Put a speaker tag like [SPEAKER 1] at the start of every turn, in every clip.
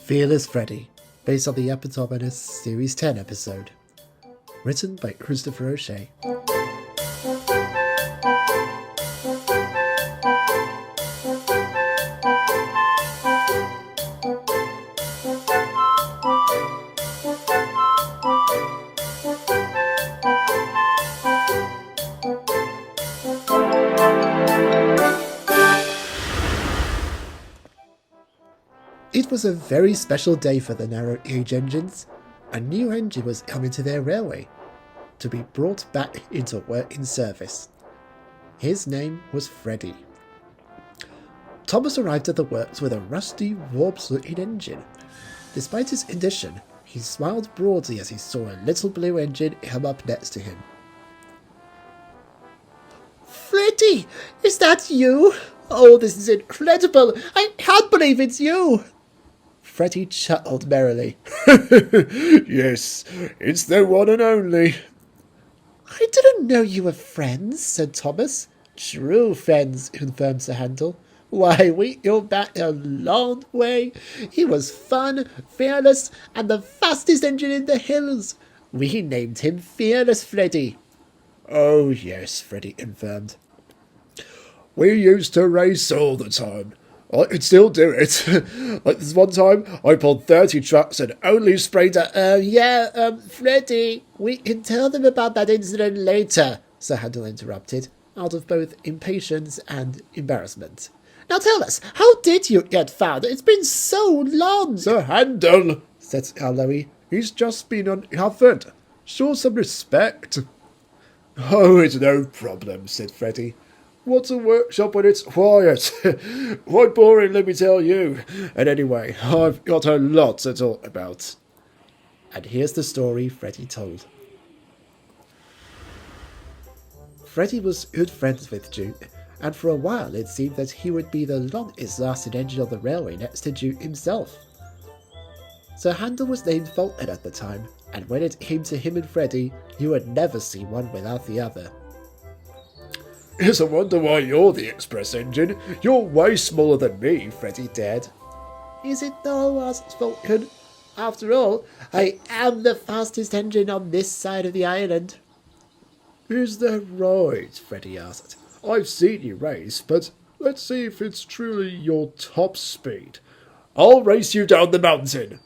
[SPEAKER 1] Fearless Freddie, based on the eponymous Series 10 episode. Written by Christopher O'Shea. It was a very special day for the narrow gauge engines. A new engine was coming to their railway, to be brought back into working service. His name was Freddie. Thomas arrived at the works with a rusty, warped-looking engine. Despite his condition, he smiled broadly as he saw a little blue engine come up next to him.
[SPEAKER 2] Freddie, is that you? Oh, this is incredible! I can't believe it's you!
[SPEAKER 1] Freddie chuckled merrily.
[SPEAKER 3] Yes, it's the one and only.
[SPEAKER 2] I didn't know you were friends,
[SPEAKER 1] said Thomas. True friends, confirmed Sir Handel.
[SPEAKER 2] Why, we go back a long way. He was fun, fearless, and the fastest engine in the hills. We named him Fearless Freddie.
[SPEAKER 3] Oh, yes, Freddie confirmed. We used to race all the time. I could still do it. Like this one time, I pulled 30 trucks and only sprayed
[SPEAKER 2] Freddie, we can tell them about that incident later, Sir Handel interrupted, out of both impatience and embarrassment. Now tell us, how did you get found? It's been so long.
[SPEAKER 3] Sir Handel, said Aloe. He's just been uncovered. Show some respect. Oh, it's no problem, said Freddie. What's a workshop when it's quiet? Quite boring, let me tell you. And anyway, I've got a lot to talk about.
[SPEAKER 1] And here's the story Freddie told. Freddie was good friends with Duke, and for a while it seemed that he would be the longest-lasting engine on the railway next to Duke himself. Sir Handel was named Fulton at the time, and when it came to him and Freddie, you would never see one without the other.
[SPEAKER 3] It's a wonder why you're the express engine. You're way smaller than me, Freddie dared.
[SPEAKER 2] Is it though, asked Fulton. After all, I am the fastest engine on this side of the island.
[SPEAKER 3] Is that right? Freddie asked. I've seen you race, but let's see if it's truly your top speed. I'll race you down the mountain.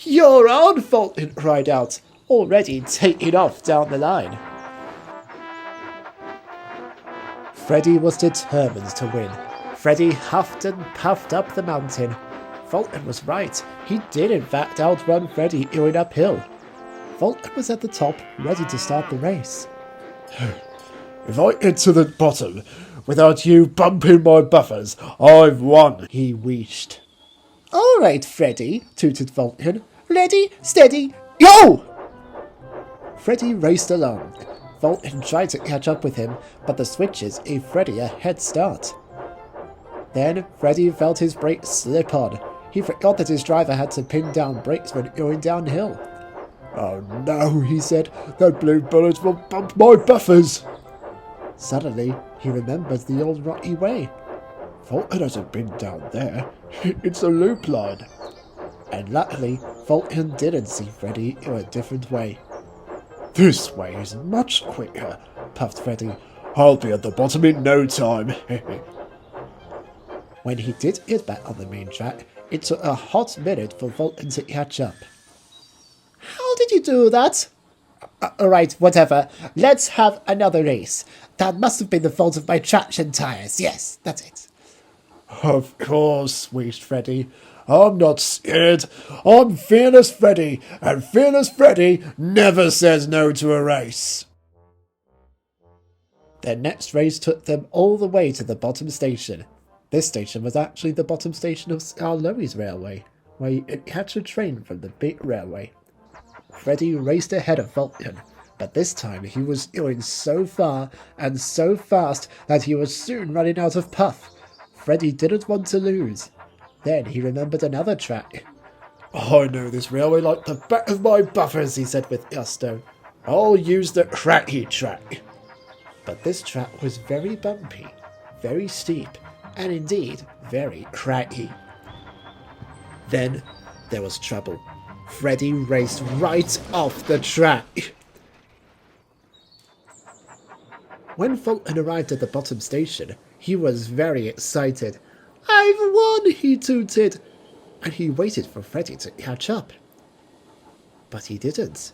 [SPEAKER 2] You're on, Fulton cried out, already taking off down the line.
[SPEAKER 1] Freddie was determined to win. Freddie huffed and puffed up the mountain. Fulton was right. He did in fact outrun Freddie going uphill. Fulton was at the top, ready to start the race.
[SPEAKER 3] If I get to the bottom without you bumping my buffers, I've won, he wheezed.
[SPEAKER 2] All right, Freddie, tooted Fulton. Ready, steady, go!
[SPEAKER 1] Freddie raced along. Fulton tried to catch up with him, but the switches gave Freddie a head start. Then Freddie felt his brakes slip on. He forgot that his driver had to pin down brakes when going downhill.
[SPEAKER 3] Oh no, he said, that blue bullet will bump my buffers.
[SPEAKER 1] Suddenly, he remembered the old rocky way.
[SPEAKER 3] Fulton hasn't been down there. It's a loop line.
[SPEAKER 1] And luckily, Fulton didn't see Freddie in a different way.
[SPEAKER 3] This way is much quicker, puffed Freddie. I'll be at the bottom in no time.
[SPEAKER 1] When he did get back on the main track, it took a hot minute for Fulton to catch up.
[SPEAKER 2] How did you do that? Alright, whatever. Let's have another race. That must have been the fault of my traction tyres. Yes, that's it.
[SPEAKER 3] Of course, wheezed Freddie. I'm not scared. I'm Fearless Freddie, and Fearless Freddie never says no to a race.
[SPEAKER 1] Their next race took them all the way to the bottom station. This station was actually the bottom station of Aloe's railway, where you could catch a train from the big railway. Freddie raced ahead of Fulton, but this time he was going so far and so fast that he was soon running out of puff. Freddie didn't want to lose. Then he remembered another track.
[SPEAKER 3] I know this railway like the back of my buffers, he said with gusto. I'll use the cracky track.
[SPEAKER 1] But this track was very bumpy, very steep, and indeed very cracky. Then
[SPEAKER 2] there was trouble. Freddie raced right off the track. When Fulton arrived at the bottom station, he was very excited. "I've won," he tooted, and he waited for Freddie to catch up. But he didn't.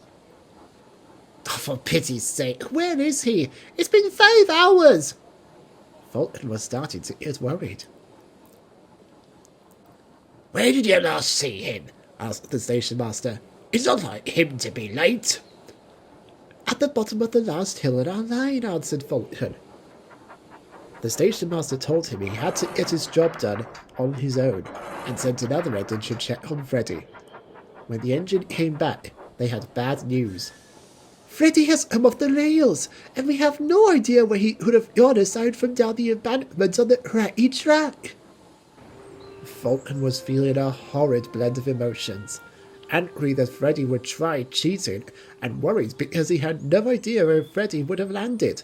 [SPEAKER 2] "Oh, for pity's sake, where is he? It's been 5 hours!" Fulton was starting to get worried. "Where did you last see him?" asked the station master. "It's not like him to be late." "At the bottom of the last hill in our line," answered Fulton. The station master told him he had to get his job done on his own and sent another engine to check on Freddie. When the engine came back, they had bad news. "Freddie has come off the rails, and we have no idea where he could have gone aside from down the embankment on the cracky track." Fulton was feeling a horrid blend of emotions. Angry that Freddie would try cheating, and worried because he had no idea where Freddie would have landed.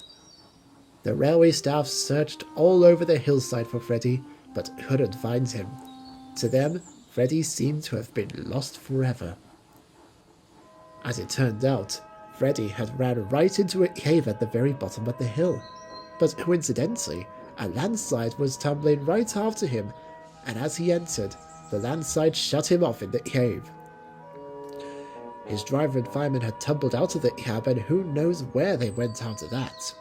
[SPEAKER 2] The railway staff searched all over the hillside for Freddie, but couldn't find him. To them, Freddie seemed to have been lost forever. As it turned out, Freddie had ran right into a cave at the very bottom of the hill. But coincidentally, a landslide was tumbling right after him, and as he entered, the landslide shut him off in the cave. His driver and fireman had tumbled out of the cab, and who knows where they went after that.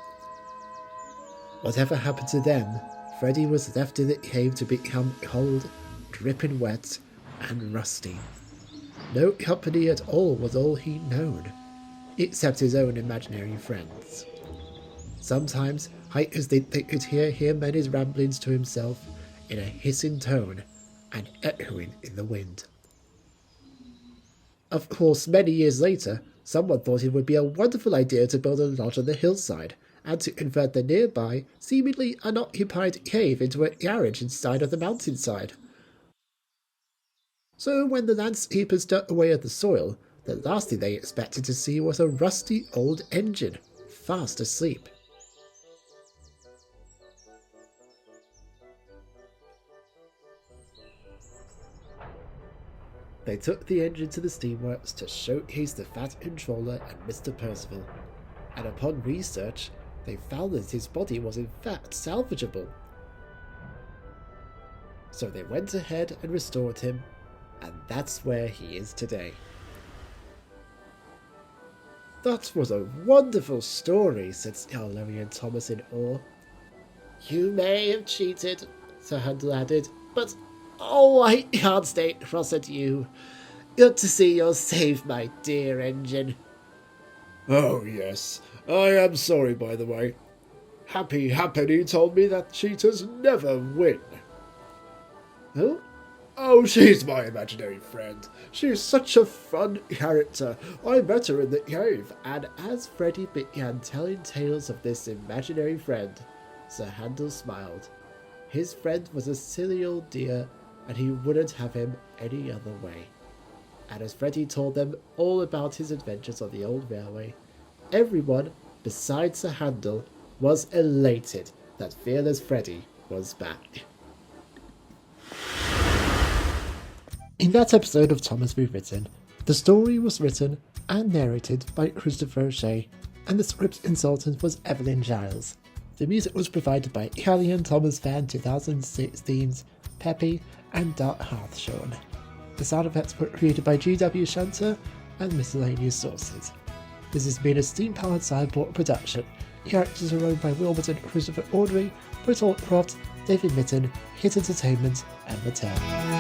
[SPEAKER 2] Whatever happened to them, Freddie was left in the cave to become cold, dripping wet, and rusty. No company at all was all he'd known, except his own imaginary friends. Sometimes hikers think they could hear him and his ramblings to himself in a hissing tone and echoing in the wind. Of course, many years later, someone thought it would be a wonderful idea to build a lodge on the hillside and to convert the nearby, seemingly unoccupied cave into a garage inside of the mountainside. So when the landscapers dug away at the soil, the last thing they expected to see was a rusty old engine, fast asleep. They took the engine to the steamworks to showcase the Fat Controller and Mr. Percival, and upon research, they found that his body was in fact salvageable. So they went ahead and restored him, and that's where he is today. "That was a wonderful story," said Scarlowy and Thomas in awe. "You may have cheated," Sir Handel added, "but oh, I can't stay cross at you. Good to see you're safe, my dear engine."
[SPEAKER 3] Oh, yes. I am sorry, by the way. Happy Halfpenny told me that cheaters never win.
[SPEAKER 2] Who?
[SPEAKER 3] Oh, she's my imaginary friend. She's such a fun character. I met her in the cave.
[SPEAKER 2] And as Freddie began telling tales of this imaginary friend, Sir Handel smiled. His friend was a silly old dear, and he wouldn't have him any other way. And as Freddie told them all about his adventures on the old railway, everyone, besides Sir Handel, was elated that fearless Freddie was back. In that episode of Thomas Rewritten, the story was written and narrated by Christopher O'Shea, and the script consultant was Evelyn Giles. The music was provided by Callie and Thomas Fan 2006 themes, Peppy and Dark Hearthshorn. The sound effects were created by GW Shunter and miscellaneous sources. This has been a steam-powered sideboard production. Characters are owned by Wilbert and Christopher Audrey, Britt Croft, David Mitten, Hit Entertainment, and Mattel.